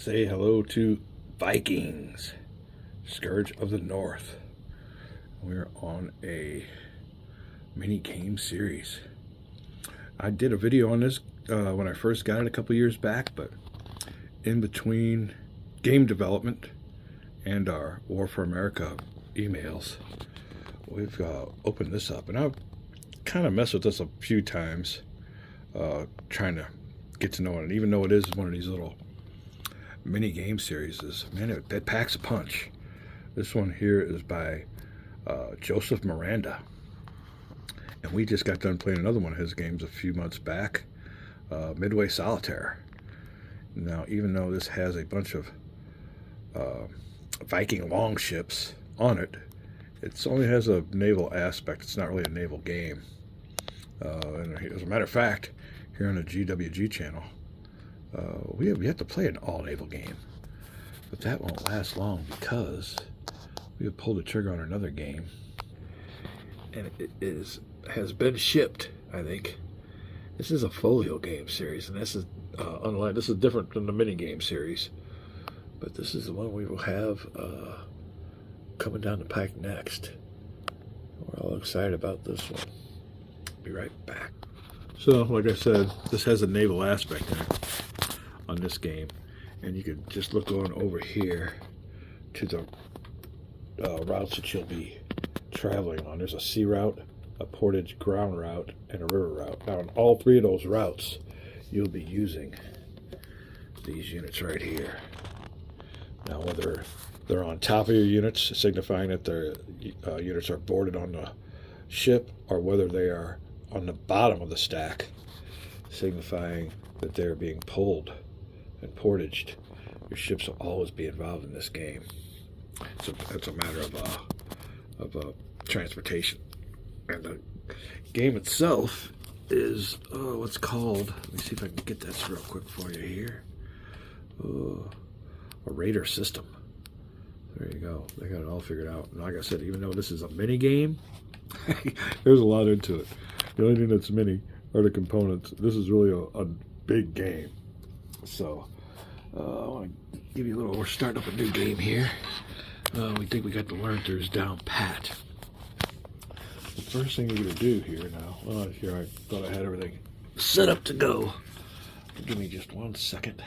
say hello to Vikings, Scourge of the North. We're on a mini game series. I did a video on this when I first got it a couple years back, but in between game development and our War for America emails, we've opened this up, and I've kind of messed with this a few times, trying to get to know it. And even though it is one of these little mini game series, man, it packs a punch. This one here is by Joseph Miranda, and we just got done playing another one of his games a few months back, Midway Solitaire. Now, even though this has a bunch of Viking longships on it, it only has a naval aspect. It's not really a naval game. And as a matter of fact, here on the GWG channel, we have to play an all-naval game. But that won't last long because we have pulled the trigger on another game. And it has been shipped, I think. This is a folio game series, and this is unlike, this is different than the mini game series. But this is the one we will have coming down the pike next. We're all excited about this one. Be right back. So, like I said, this has a naval aspect in it on this game, and you can just look on over here to the routes that you'll be traveling on. There's a sea route, a portage ground route, and a river route. Now, on all three of those routes, you'll be using these units right here. Now, whether they're on top of your units, signifying that their units are boarded on the ship, or whether they are on the bottom of the stack, signifying that they're being pulled and portaged, your ships will always be involved in this game. So it's a matter of transportation. And the game itself is what's called, let me see if I can get this real quick for you here, a radar system. There you go. They got it all figured out. And like I said, even though this is a mini game, there's a lot into it. The only thing that's mini are the components. This is really a big game. So I want to give you a little, we're starting up a new game here. We think we got the learn-throughs down pat. The first thing we're going to do here now, here I thought I had everything set up to go. Give me just 1 second.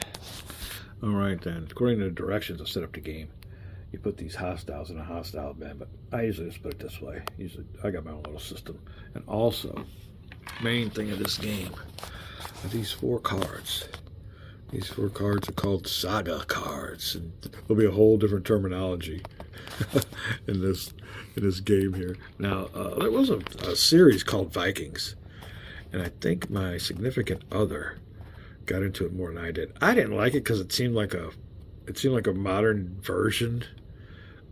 All right then, according to the directions of set up the game, you put these hostiles in a hostile bin, but I usually just put it this way. Usually, I got my own little system. And also, main thing of this game are these 4 cards. These 4 cards are called saga cards, and there'll be a whole different terminology in this game here. Now, there was a series called Vikings, and I think my significant other got into it more than I did. I didn't like it because it seemed like a modern version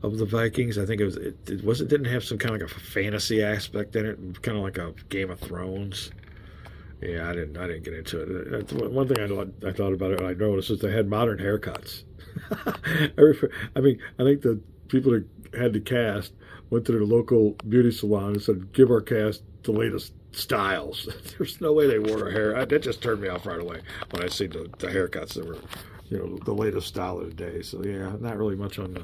of the Vikings. I think it didn't have some kind of like a fantasy aspect in it, kind of like a Game of Thrones. Yeah, I didn't get into it. One thing I thought about it, and I noticed, is they had modern haircuts. I mean, I think the people that had the cast went to their local beauty salon and said, "Give our cast the latest styles." There's no way they wore their hair. That just turned me off right away when I see the haircuts that were, the latest style of the day. So yeah, not really much on the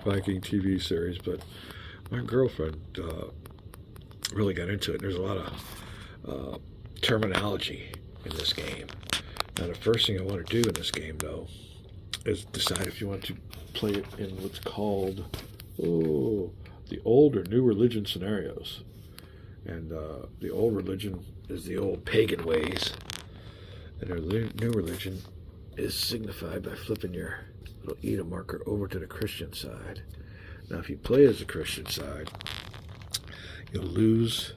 Viking TV series, but my girlfriend really got into it. There's a lot of terminology in this game. Now, the first thing I want to do in this game, though, is decide if you want to play it in what's called the old or new religion scenarios. And the old religion is the old pagan ways, and their new religion is signified by flipping your little Edom marker over to the Christian side. Now, if you play as the Christian side, you'll lose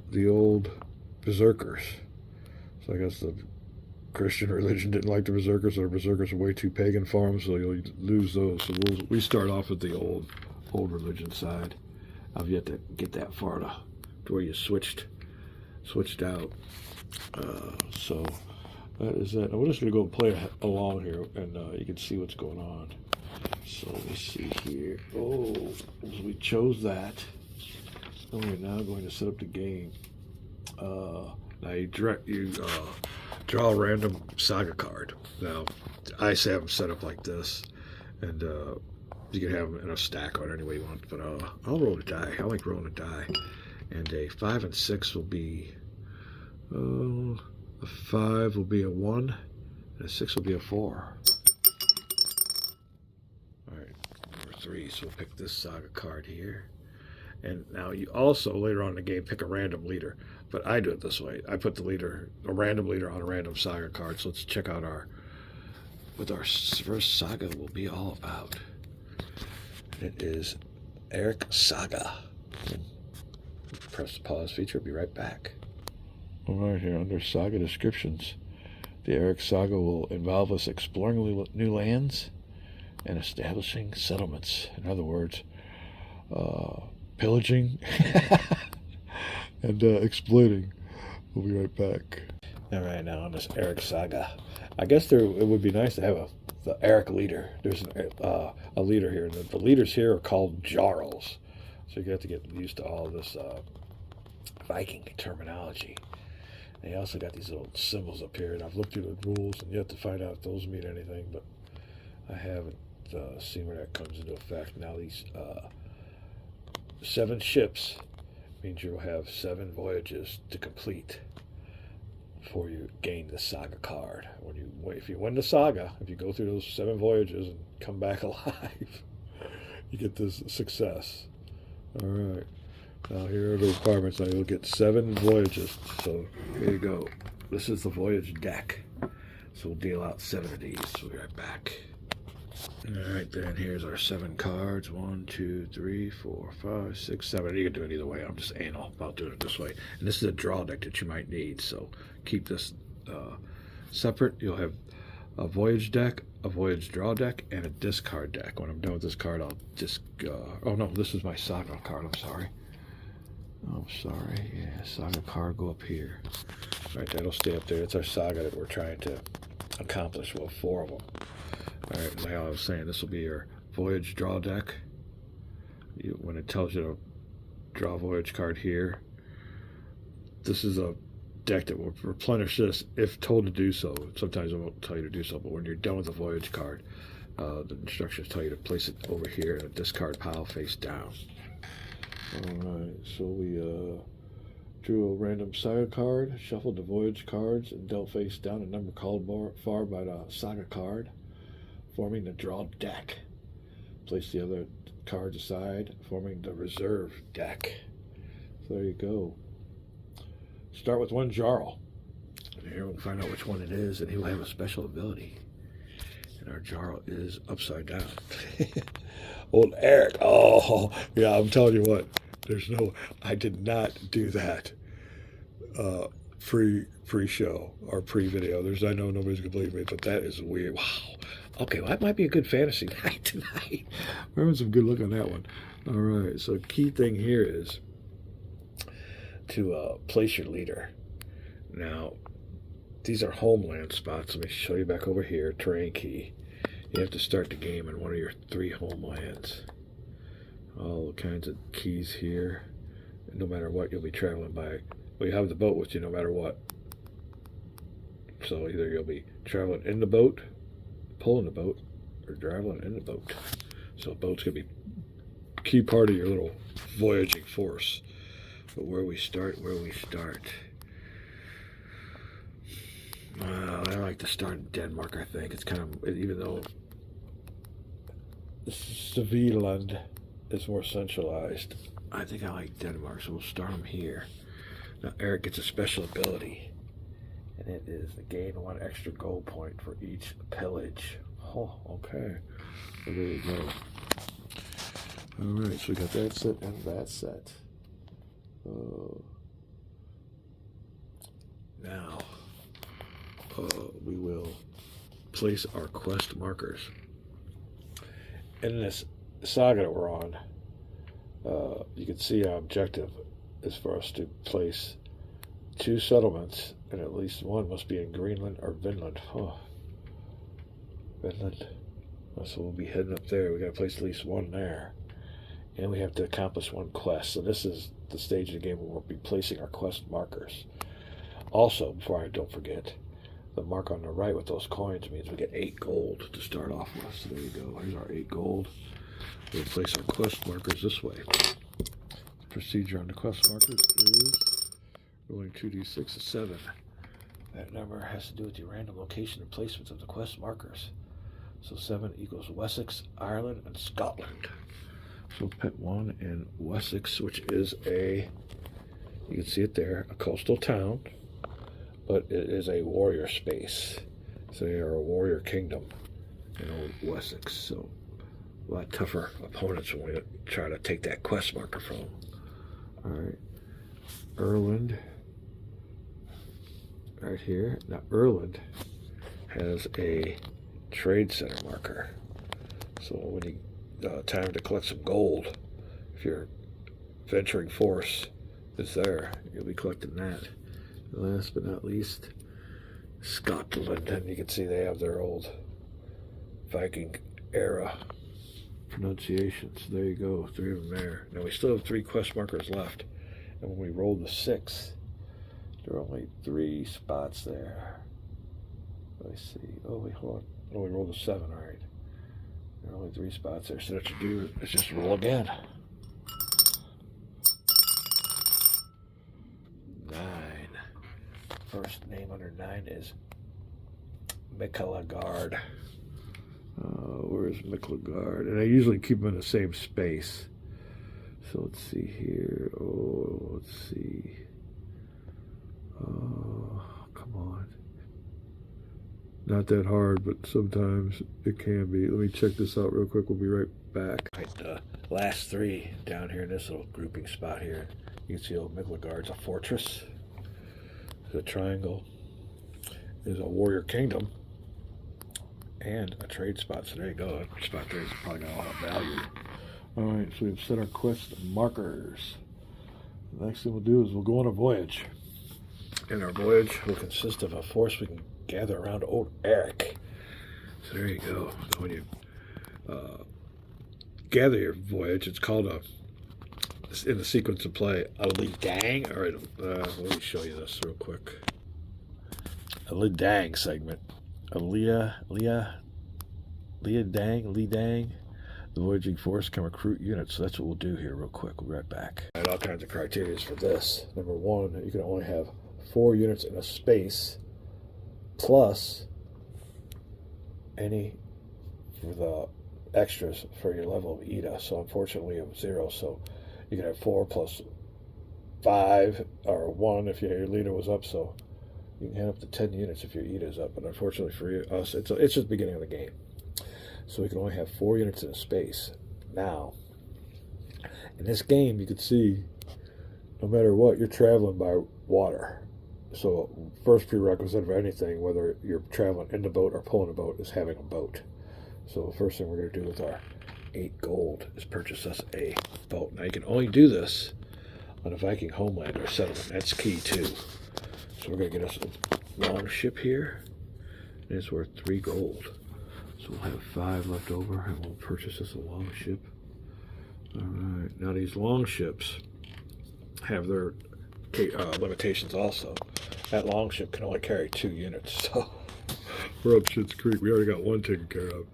the old berserkers. So I guess the Christian religion didn't like the berserkers, so the berserkers are way too pagan for them, so you'll lose those. So we start off with the old religion side. I've yet to get that far to where you switched out. So that is that. Now we're just going to go play along here, and you can see what's going on. So let me see here. So we chose that. And we're now going to set up the game. Now you draw a random saga card. Now, I have them set up like this, and you can have them in a stack or any way you want. But I'll roll a die. I like rolling a die. And a 5 and 6 will be a 5 will be a 1, and a 6 will be a 4. All right, number 3. So we'll pick this saga card here. And now you also, later on in the game, pick a random leader. But I do it this way. I put a random leader on a random saga card. So let's check out what our first saga will be all about. It is Eric Saga. Press the pause feature. Be right back. All right, here under Saga descriptions, the Eric Saga will involve us exploring new lands and establishing settlements. In other words, pillaging and exploiting. We'll be right back. All right, now on this Eric Saga, I guess it would be nice to have the Eric leader. There's a leader here. The leaders here are called Jarls, so you have to get used to all this Viking terminology. And you also got these little symbols up here, and I've looked through the rules and yet to find out if those mean anything, but I haven't seen where that comes into effect. Now these 7 ships means you'll have 7 voyages to complete before you gain the saga card. If you win the saga, if you go through those 7 voyages and come back alive, you get this success. All right. Now here are the requirements. Now you'll get 7 voyages. So here you go. This is the voyage deck. So we'll deal out 7 of these. We'll be right back. All right, then here's our 7 cards. 1, 2, 3, 4, 5, 6, 7. You can do it either way. I'm just anal about doing it this way. And this is a draw deck that you might need. So keep this separate. You'll have a voyage deck, a voyage draw deck, and a discard deck. When I'm done with this card, I'll just oh no, this is my saga card. I'm sorry. Yeah, saga card go up here. All right, that'll stay up there. It's our saga that we're trying to accomplish. Well, 4 of them. All right, like I was saying, this will be your voyage draw deck. When it tells you to draw a voyage card here, this is a deck that will replenish this if told to do so. Sometimes it won't tell you to do so, but when you're done with the voyage card, the instructions tell you to place it over here in a discard pile face down. Alright, so we drew a random saga card, shuffled the voyage cards, and dealt face down a number called for by the saga card, forming the draw deck. Place the other cards aside, forming the reserve deck. So there you go. Start with 1 Jarl. And here we'll find out which one it is, and he will have a special ability. And our Jarl is upside down. Old Eric. Oh, yeah, I'm telling you what. I did not do that pre-show or pre-video. I know nobody's going to believe me, but that is weird. Wow. Okay, well, that might be a good fantasy night tonight. We're having some good look on that one. All right, so key thing here is to place your leader. Now, these are homeland spots. Let me show you back over here. Terrain key. You have to start the game in one of your 3 homelands. All kinds of keys here. No matter what, you'll be traveling by. Well, you have the boat with you no matter what. So either you'll be traveling in the boat, pulling the boat, or traveling in the boat. So the boat's going to be a key part of your little voyaging force. But where we start. I like to start in Denmark, I think. It's kind of, even though Sviland is more centralized, I think I like Denmark, so we'll start them here. Now, Eric gets a special ability, and it is to gain 1 extra gold point for each pillage. Oh, okay. So there you go. All right, so we got that set and that set. Now, we will place our quest markers. In this saga that we're on, you can see our objective is for us to place 2 settlements, and at least 1 must be in Greenland or Vinland. Oh, Vinland. So we'll be heading up there. We got to place at least 1 there. And we have to accomplish 1 quest. So this is the stage of the game where we'll be placing our quest markers. Also, before I don't forget, The mark on the right with those coins means we get 8 gold to start off with. So there you go. Here's our 8 gold. We'll place our quest markers this way. The procedure on the quest markers is rolling 2d6 is 7. That number has to do with the random location and placements of the quest markers. So 7 equals Wessex, Ireland, and Scotland. So pet 1 in Wessex, which is a, you can see it there, a coastal town, but it is a warrior space. So they are a warrior kingdom in old Wessex. So a lot tougher opponents when we try to take that quest marker from them. All right, Ireland, right here. Now Ireland has a trade center marker. So when you time to collect some gold, if your venturing force is there, you'll be collecting that. And last but not least, Scotland, and you can see they have their old Viking era pronunciations. There you go, 3 of them there. Now we still have 3 quest markers left, and when we roll the 6, there are only 3 spots there. Let me see. Oh wait, hold on. Oh, we rolled a 7. All right. There are only 3 spots there, so what you do is just roll again. 9. First name under 9 is Mikkelagard. Where's Mikkelagard? And I usually keep them in the same space. So let's see here. Oh, let's see. Oh, come on. Not that hard, but sometimes it can be. Let me check this out real quick. We'll be right back. Right, the last 3 down here in this little grouping spot here. You can see old Mikkelagard's a fortress. The triangle is a warrior kingdom and a trade spot. So there you go. That spot there is probably going to have value. All right, so we've set our quest markers. The next thing we'll do is we'll go on a voyage. And our voyage will consist of a force we can gather around old Eric. So there you go. So when you gather your voyage, it's called in the sequence of play, a Lidang. All right, let me show you this real quick. A Lidang segment. A Lidang. The voyaging force can recruit units. So that's what we'll do here real quick. We'll be right back. I had all kinds of criteria for this. Number 1, you can only have 4 units in a space plus any for the extras for your level of ETA. So unfortunately, I'm 0. So you can have 4 plus 5 or 1 if your leader was up. So you can have up to 10 units if your ETA is up. But unfortunately for us, it's just the beginning of the game. So we can only have 4 units in a space. Now, in this game, you can see no matter what, you're traveling by water. So first prerequisite of anything, whether you're traveling in the boat or pulling a boat, is having a boat. So the first thing we're going to do with our 8 gold is purchase us a boat. Now you can only do this on a Viking homeland or settlement. That's key too. So we're going to get us a long ship here, and it's worth 3 gold. So we'll have 5 left over, and we'll purchase us a long ship. All right. Now these long ships have their limitations also. That long ship can only carry 2 units, so we're up Shit's Creek. We already got 1 taken care of.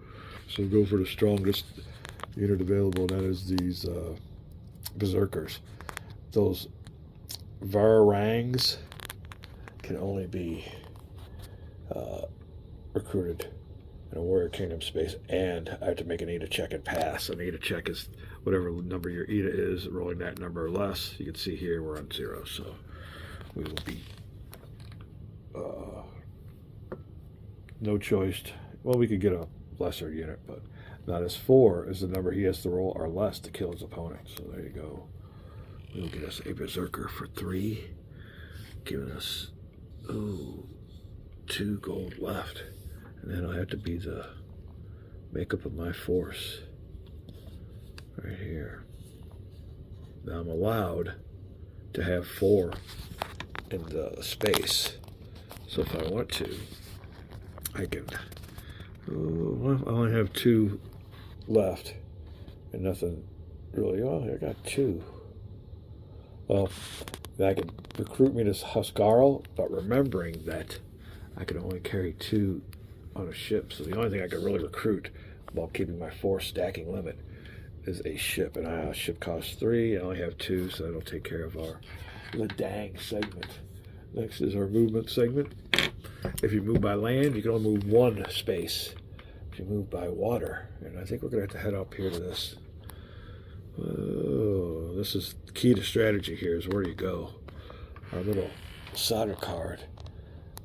So we'll go for the strongest unit available, and that is these berserkers. Those Varangs can only be recruited in a warrior kingdom space, and I have to make an ETA check and pass. An ETA check is whatever number your ETA is, rolling that number or less. You can see here we're on 0, so we will be no choice. Well, we could get a lesser unit, but not as 4 is the number he has to roll or less to kill his opponent. So there you go. We'll get us a berserker for 3, giving us 2 gold left, and that'll have to be the makeup of my force right here. Now I'm allowed to have 4 in the space, so if I want to, I can. Well, I only have 2 left, and nothing really. Oh, I got 2. Well, that could recruit me to Huskarl, but remembering that I can only carry 2 on a ship. So the only thing I can really recruit while keeping my 4 stacking limit is a ship. And a ship costs 3. I only have 2, so that'll take care of our Ladang segment. Next is our movement segment. If you move by land, you can only move 1 space. If you move by water, and I think we're going to have to head up here to this. Oh, this is key to strategy here, is where do you go? Our little saga card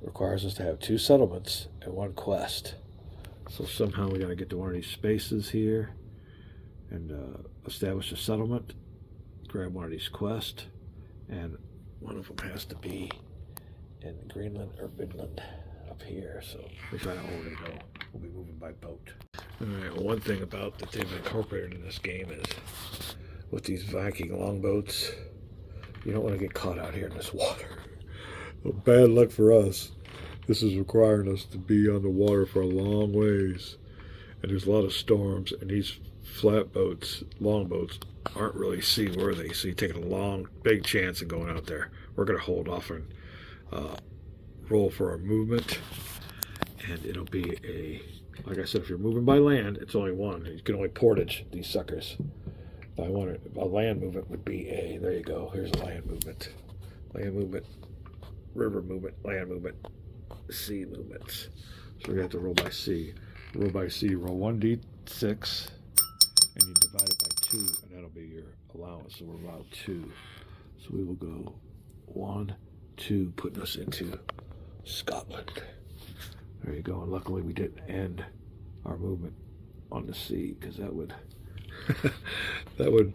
requires us to have 2 settlements and 1 quest. So somehow we got to get to one of these spaces here and establish a settlement, grab one of these quests, and one of them has to be in Greenland or Midland up here. So we find out where we're going to go. We'll be moving by boat. All right, well, one thing about that they've incorporated in this game is with these Viking longboats, you don't want to get caught out here in this water. Well, bad luck for us. This is requiring us to be on the water for a long ways. And there's a lot of storms, and these flatboats, longboats, aren't really seaworthy. So you're taking a long, big chance of going out there. We're going to hold off and roll for our movement. And it'll be a, like I said, if you're moving by land, it's only 1. You can only portage these suckers. If I wanted, a land movement would be a, there you go, here's a land movement. Land movement, river movement, land movement, sea movements. So we have to roll by sea. Roll by sea, roll 1d6, and you divide it by 2, and that'll be your allowance. So we're allowed 2. So we will go 1, 2, putting us into Scotland. There you go, and luckily we didn't end our movement on the sea, because that would that would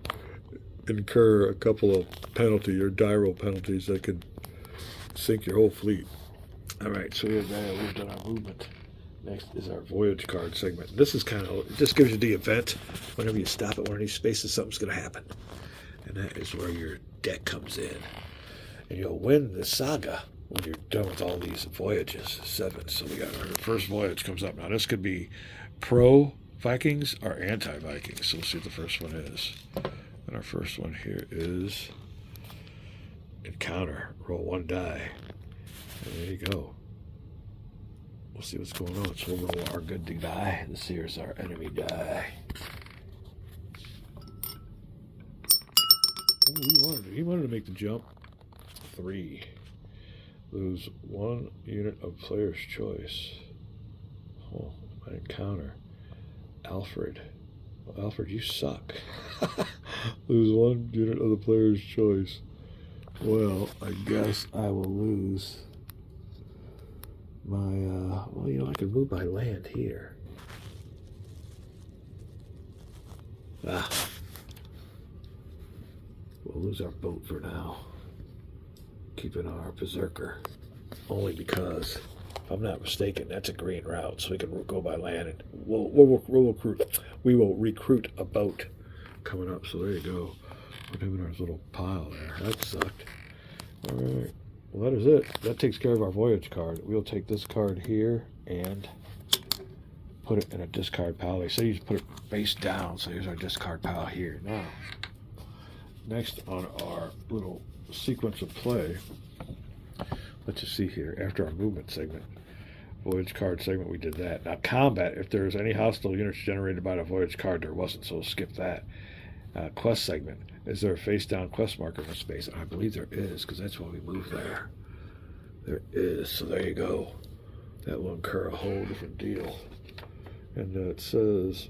incur a couple of penalty or diral penalties that could sink your whole fleet. All right, so we've done our movement. Next is our voyage card segment. This is kind of, it just gives you the event. Whenever you stop at one of these spaces, something's going to happen. And that is where your deck comes in. And you'll win the saga when you're done with all these voyages. 7. So we got our first voyage comes up. Now this could be pro-Vikings or anti-Vikings. So we'll see what the first one is. And our first one here is encounter. Roll 1 die. And there you go. We'll see what's going on. So we'll roll our good die. This here's our enemy die. Oh, he wanted to make the jump. 3. Lose 1 unit of player's choice. Oh, my encounter. Alfred. Well, Alfred, you suck. Lose 1 unit of the player's choice. Well, I guess I will lose my, well, you know, I can move by land here. We'll lose our boat for now. Keeping our berserker. Only because, if I'm not mistaken, that's a green route, so we can go by land, and we will recruit a boat coming up. So there you go. Put him in our little pile there. That sucked. All right. Well, that is it. That takes care of our voyage card. We'll take this card here and put it in a discard pile. They say you put it face down, so here's our discard pile here. Now, next on our little sequence of play, let's just see here. After our movement segment, voyage card segment, we did that. Now, combat, if there's any hostile units generated by the voyage card, there wasn't, so we'll skip that. Quest segment. Is there a face-down quest marker in the space? And I believe there is, because that's why we moved there. There is, so there you go. That will incur a whole different deal. And it says,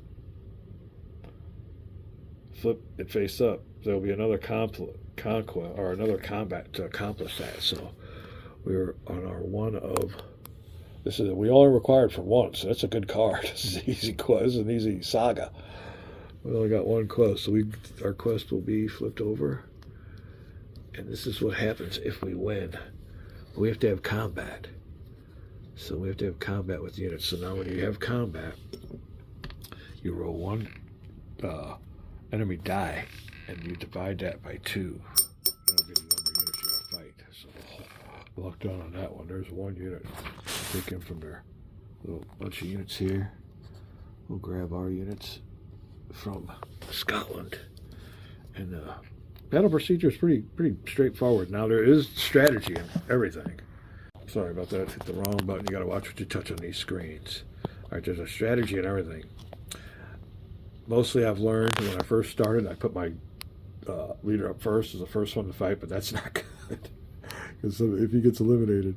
flip it face up. There will be another conquest or another combat to accomplish that. So we're on our 1 of, this is, we only required for 1, so that's a good card. This is an easy quest. This is an easy saga. We only got 1 quest, so our quest will be flipped over. And this is what happens if we win. We have to have combat. So we have to have combat with units. So now when you have combat, you roll 1 enemy die, and you divide that by 2. That'll be the number of units you gotta fight. So lock down on that one. There's 1 unit. Take him from there. A little bunch of units here. We'll grab our units from Scotland, and battle procedure is pretty straightforward. Now there is strategy in everything. Sorry about that. Hit the wrong button. You got to watch what you touch on these screens. All right, there's a strategy and everything. Mostly I've learned when I first started, I put my leader up first as the first one to fight, but that's not good. Because if he gets eliminated,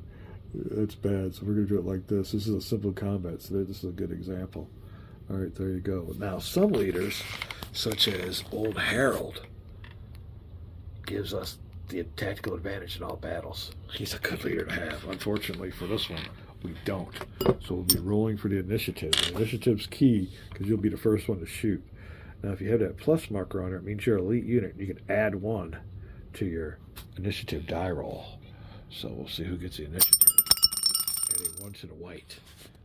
that's bad. So we're going to do it like this. This is a simple combat, so this is a good example. All right, there you go. Now, some leaders, such as Old Harold, gives us the tactical advantage in all battles. He's a good leader to have. Unfortunately, for this one, we don't. So we'll be rolling for the initiative. The initiative's key because you'll be the first one to shoot. Now, if you have that plus marker on it, it means you're an elite unit. You can add 1 to your initiative die roll. So we'll see who gets the initiative. Adding 1 to the white.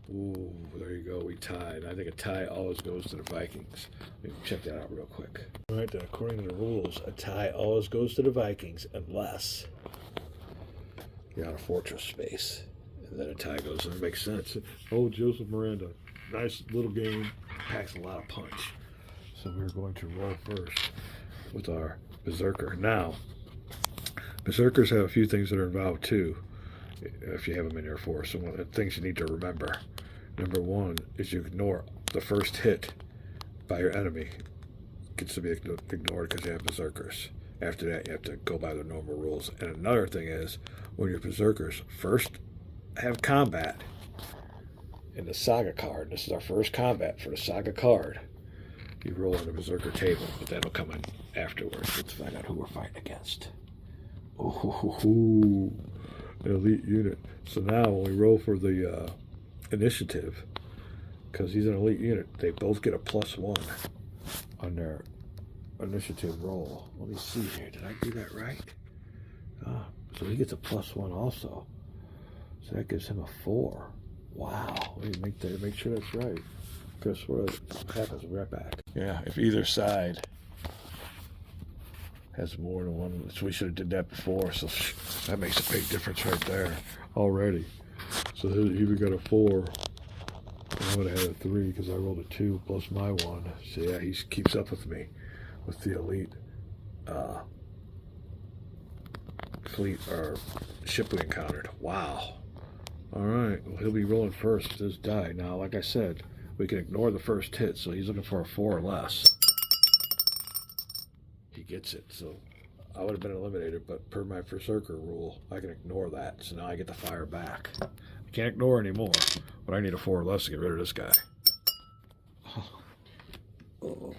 Ooh, there you go. We tied. I think a tie always goes to the Vikings. Let me check that out real quick. All right, then, according to the rules, a tie always goes to the Vikings unless you're out of fortress space. And then a tie goes, and it makes sense. Oh, Joseph Miranda. Nice little game. Packs a lot of punch. So we're going to roll first with our Berserker. Now, Berserkers have a few things that are involved too, if you have them in your force. And one of the things you need to remember, number 1 is you ignore the first hit by your enemy. It gets to be ignored because you have Berserkers. After that, you have to go by the normal rules. And another thing is, when your Berserkers first have combat in the Saga card, this is our first combat for the Saga card, you roll on the Berserker table, but that'll come in afterwards. Let's find out who we're fighting against. Ooh, an elite unit. So now when we roll for the initiative, because he's an elite unit, they both get a +1 on their initiative roll. Let me see here. Did I do that right? So he gets a +1 also. So that gives him a 4. Wow. Let me make sure that's right. Guess what happens? We're right back. Yeah, if either side has more than one, so we should have did that before. So that makes a big difference right there already. So he would got a 4. I would have had a 3 because I rolled a 2 plus my 1. So yeah, he keeps up with me with the elite fleet or ship we encountered. Wow. All right. Well, he'll be rolling first with his die. Now, like I said, we can ignore the first hit, so he's looking for a 4 or less. He gets it, so I would have been eliminated, but per my Berserker rule, I can ignore that, so now I get to fire back. I can't ignore anymore, but I need a 4 or less to get rid of this guy. Oh.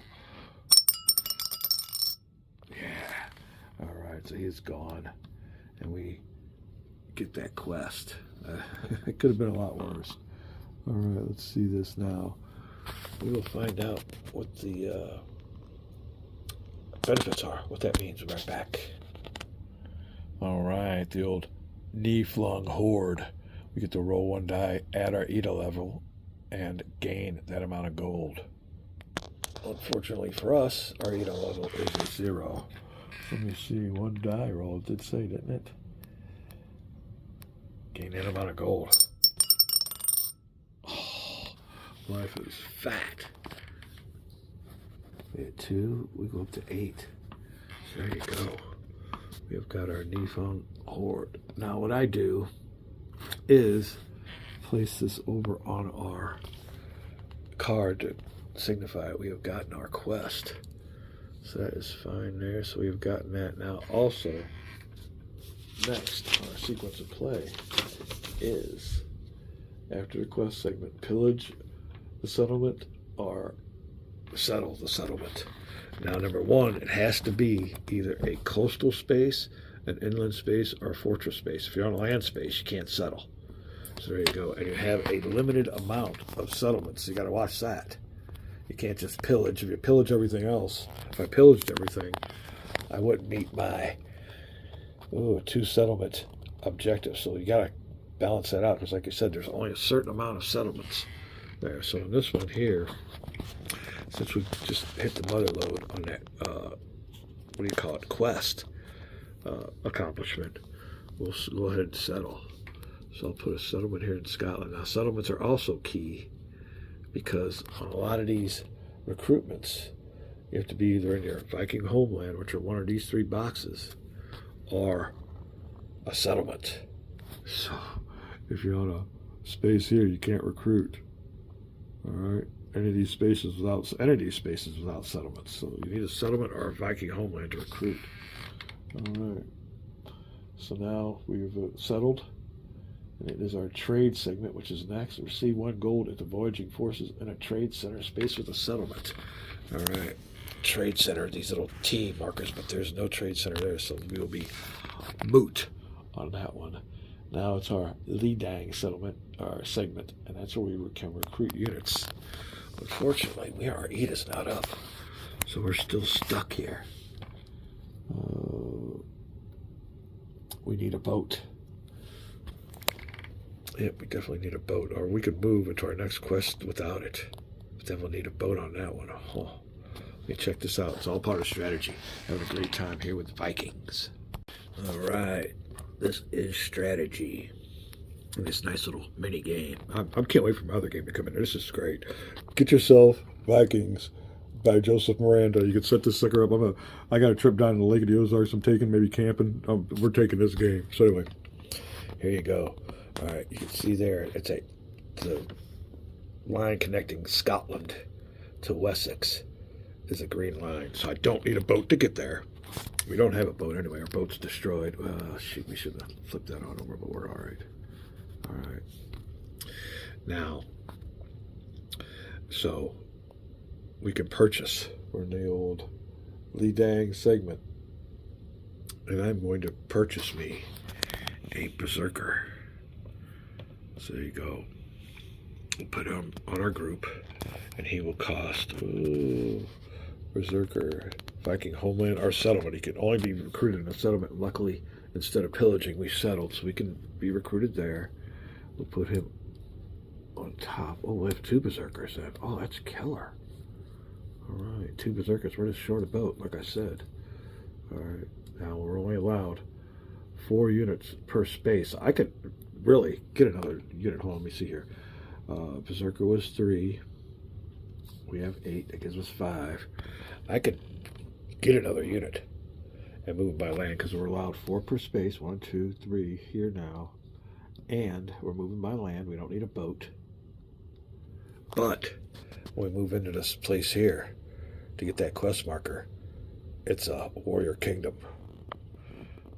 Yeah. All right, so he's gone, and we get that quest. It could have been a lot worse. All right, let's see this now. We will find out what the benefits are, what that means. We're right back. All right, the old knee-flung horde. We get to roll 1 die, add our ETA level, and gain that amount of gold. Unfortunately for us, our ETA level is a 0. Let me see, 1 die roll. It did say, didn't it? Gain that amount of gold. Life is fat. We had 2, we go up to 8. So there you go. We have got our Nifong Horde. Now what I do is place this over on our card to signify we have gotten our quest. So that is fine there. So we've gotten that. Now also, next on our sequence of play is, after the quest segment, pillage the settlement or settle the settlement. Now, number 1, it has to be either a coastal space, an inland space, or a fortress space. If you're on a land space, you can't settle. So there you go. And you have a limited amount of settlements. So you got to watch that. You can't just pillage. If you pillage everything else, if I pillaged everything, I wouldn't meet my 2 settlement objective. So you got to balance that out, because like you said, there's only a certain amount of settlements there. So in this one here, since we just hit the mother load on that, what do you call it, quest accomplishment, we'll go ahead and settle. So I'll put a settlement here in Scotland. Now, settlements are also key, because on a lot of these recruitments, you have to be either in your Viking homeland, which are one of these 3 boxes, or a settlement. So if you're on a space here, you can't recruit. All right. Any of these spaces without settlements. So you need a settlement or a Viking homeland to recruit. All right. So now we've settled. And it is our trade segment, which is next. Receive 1 gold into voyaging forces in a trade center space with a settlement. All right. Trade center, these little T markers, but there's no trade center there, so we will be moot on that one. Now it's our Lidang settlement, our segment, and that's where we can recruit units. Unfortunately, our EAT is not up, so we're still stuck here. We need a boat. Yep, we definitely need a boat, or we could move into our next quest without it. But then we'll need a boat on that one. Oh, let me check this out. It's all part of strategy. Having a great time here with the Vikings. All right, this is strategy. This nice little mini game. I can't wait for my other game to come in. This is great. Get yourself Vikings by Joseph Miranda. You can set this sucker up. I got a trip down to the Lake of the Ozarks. I'm taking, maybe camping. We're taking this game. So anyway, here you go. All right, you can see there. It's the line connecting Scotland to Wessex is a green line. So I don't need a boat to get there. We don't have a boat anyway. Our boat's destroyed. Shoot, we should have flipped that on over, but we're all right. All right. Now, so we can purchase. We're in the old Lidang segment. And I'm going to purchase me a Berserker. So there you go. We'll put him on our group, and he will cost Berserker, Viking homeland, our settlement. He can only be recruited in a settlement. Luckily, instead of pillaging, we settled, so we can be recruited there. We'll put him on top. Oh, we have 2 Berserkers then. Oh, that's killer. All right, 2 Berserkers. We're just short a boat, like I said. All right, now we're only allowed 4 units per space. I could really get another unit. Hold on, let me see here. Berserker was 3. We have 8. That gives us 5. I could get another unit and move by land because we're allowed 4 per space. 1, 2, 3 here now. And we're moving by land. We don't need a boat. But when we move into this place here to get that quest marker, it's a warrior kingdom,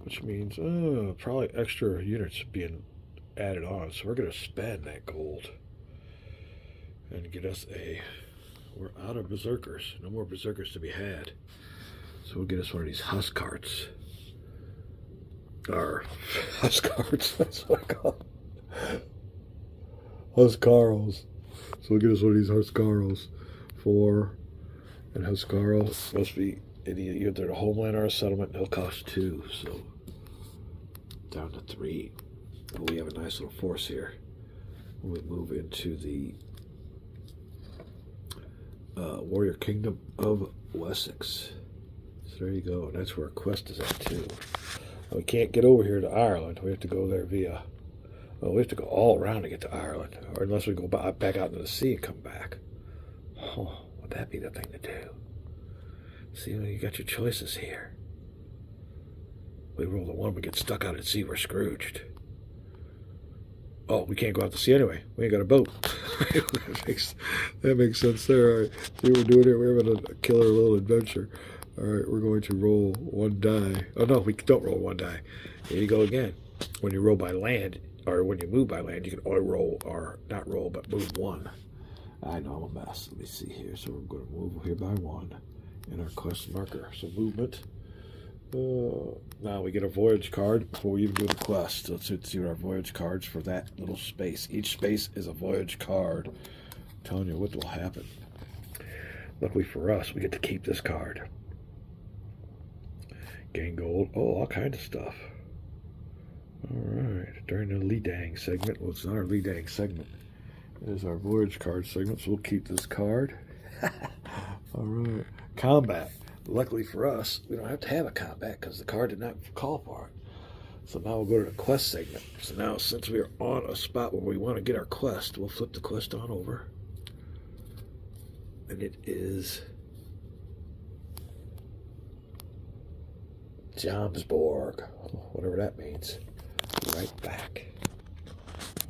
which means probably extra units being added on. So we're going to spend that gold and get us we're out of Berserkers. No more Berserkers to be had. So we'll get us one of these husk carts. Or Huscarls, that's what I call them. Huscarls. So we'll get us one of these Huscarls. 4. And Huscarl must be either a homeland or a settlement. They'll cost 2, so down to 3. But we have a nice little force here. When we move into the Warrior Kingdom of Wessex. So there you go. And that's where our quest is at too. We can't get over here to Ireland. We have to go there via... Well, we have to go all around to get to Ireland. Or unless we go back out into the sea and come back. Oh, would that be the thing to do? See, you got your choices here. We roll the 1, we get stuck out at sea, we're Scrooged. Oh, we can't go out to sea anyway. We ain't got a boat. that makes sense there. All right. See what we're doing here? We're having a killer little adventure. All right, we're going to roll 1 die. Oh, no, we don't roll 1 die. Here you go again. When you roll by land, or when you move by land, you can only roll, or not roll, but move 1. I know I'm a mess. Let me see here. So we're going to move here by 1 in our quest marker. So movement. Now we get a voyage card before we even do the quest. Let's see what our voyage cards for that little space. Each space is a voyage card. I'm telling you what will happen. Luckily for us, we get to keep this card. Gain gold. Oh, all kinds of stuff. All right. During the Lidang segment. Well, it's not our Lidang segment. It is our voyage card segment, so we'll keep this card. All right. Combat. Luckily for us, we don't have to have a combat because the card did not call for it. So now we'll go to the quest segment. So now, since we are on a spot where we want to get our quest, we'll flip the quest on over. And it is Jomsborg, whatever that means. Be right back.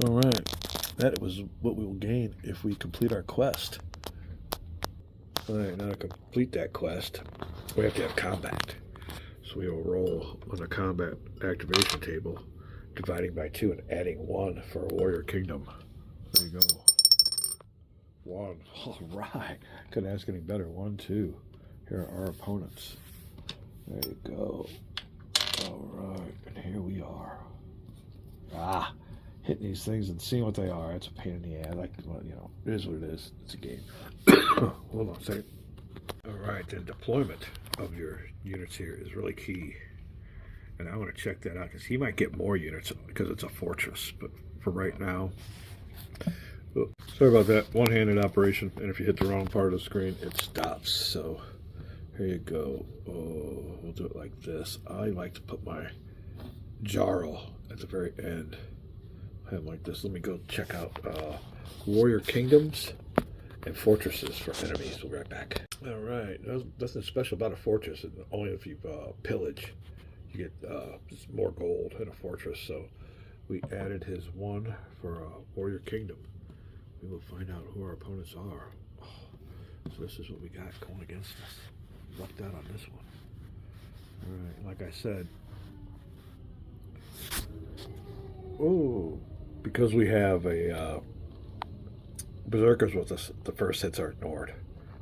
All right, that was what we will gain if we complete our quest. All right, now to complete that quest, we have to have combat. So we will roll on the combat activation table, dividing by 2 and adding 1 for a warrior kingdom. There you go. 1. All right. Couldn't ask any better. 1, 2. Here are our opponents. There you go. All right, and here we are. Hitting these things and seeing what they are. It's a pain in the ass. Like, it is what it is. It's a game. Hold on a second. All right, the deployment of your units here is really key. And I want to check that out because he might get more units because it's a fortress. But for right now, sorry about that. One-handed operation. And if you hit the wrong part of the screen, it stops. So here you go. Oh, we'll do it like this. I like to put my Jarl at the very end. I have like this. Let me go check out Warrior Kingdoms and Fortresses for enemies. We'll be right back. All right. There's nothing special about a fortress. Only if you pillage, you get more gold in a fortress. So we added his 1 for Warrior Kingdom. We will find out who our opponents are. So this is what we got going against us. Lucked out on this one. All right. Like I said, because we have a Berserkers with us, the first hits are ignored.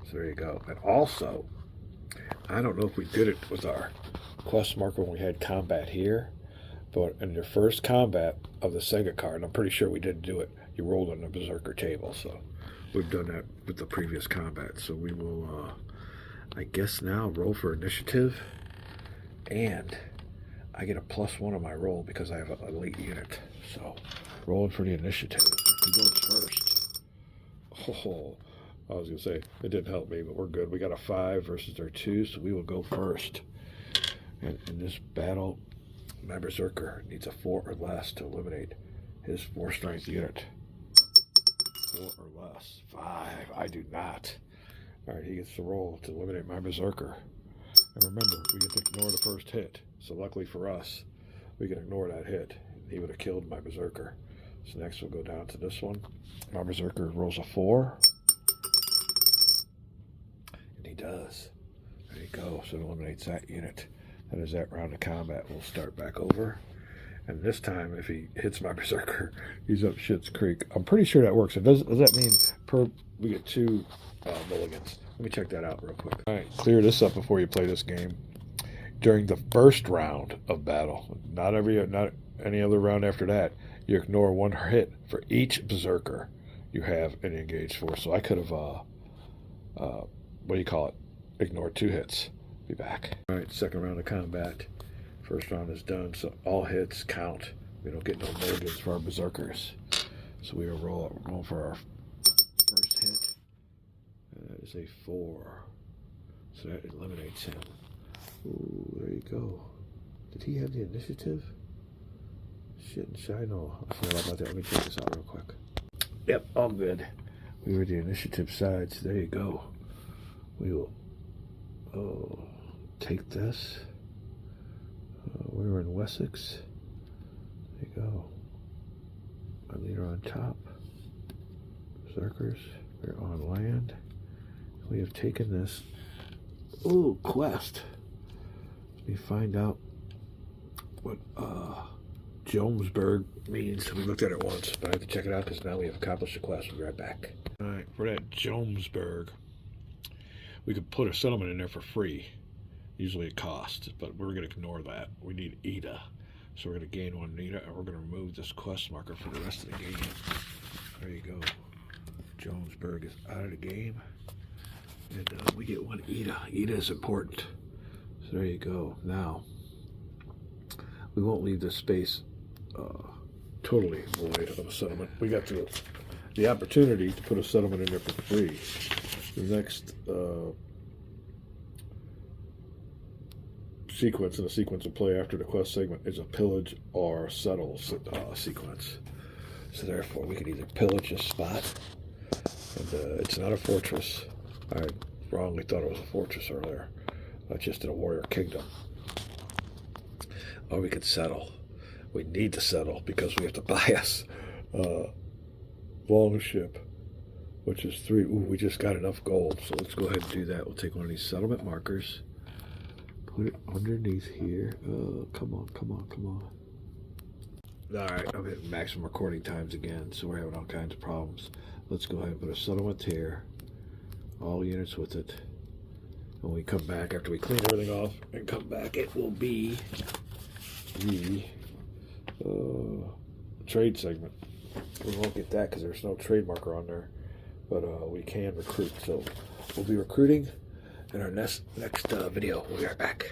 So there you go. And also, I don't know if we did it with our quest marker when we had combat here, but in your first combat of the Sega card, I'm pretty sure we didn't do it, you rolled on the Berserker table. So we've done that with the previous combat. So we will, I guess now, roll for initiative. And I get a +1 on my roll because I have a late unit. So rolling for the initiative. Who goes first? Oh, I was going to say, it didn't help me, but we're good. We got a 5 versus their 2, so we will go first. And in this battle, my Berserker needs a 4 or less to eliminate his 4 strength unit. 4 or less. 5. I do not. All right, he gets to roll to eliminate my Berserker. And remember, we get to ignore the first hit. So luckily for us, we can ignore that hit. He would have killed my Berserker. So next we'll go down to this one. My Berserker rolls a 4. And he does. There you go. So it eliminates that unit. That is that round of combat. We'll start back over. And this time, if he hits my Berserker, he's up Shit's Creek. I'm pretty sure that works. Does that mean we get 2 mulligans? Let me check that out real quick. All right, clear this up before you play this game. During the first round of battle, not any other round after that, you ignore 1 hit for each Berserker you have in the engaged force. So I could have, ignored 2 hits. Be back. All right, second round of combat. First round is done, so all hits count. We don't get no mulligans for our Berserkers. So we will roll for our first hit. That is a 4. So that eliminates him. Ooh, there you go. Did he have the initiative? Shit and shine. No, I forgot about that. Let me check this out real quick. Yep, all good. We were the initiative sides. There you go. We will take this. We were in Wessex. There you go. Our leader on top. Berserkers. We're on land. We have taken this. Ooh, quest. Let me find out what Jonesburg means. We looked at it once, but I have to check it out because now we have accomplished the quest. We'll be right back. All right, for that Jonesburg, we could put a settlement in there for free. Usually it costs, but we're going to ignore that. We need Ida. So we're going to gain 1 Ida, and we're going to remove this quest marker for the rest of the game. There you go. Jonesburg is out of the game. And we get 1 Ida. Ida is important. So there you go. Now, we won't leave this space totally void of a settlement. We got the opportunity to put a settlement in there for free. The next sequence in the sequence of play after the quest segment is a pillage or settle sequence. So therefore, we can either pillage this spot, and it's not a fortress. I wrongly thought it was a fortress earlier. I just did a warrior kingdom. Or we could settle. We need to settle because we have to buy us long ship, which is 3. Ooh, we just got enough gold, so let's go ahead and do that. We'll take one of these settlement markers, put it underneath here. Come on, come on, come on. All right, I'm hitting maximum recording times again, so we're having all kinds of problems. Let's go ahead and put a settlement here, all units with it. When we come back, after we clean everything off and come back, it will be the trade segment. We won't get that because there's no trade marker on there, but we can recruit. So we'll be recruiting in our next video. We'll be right back.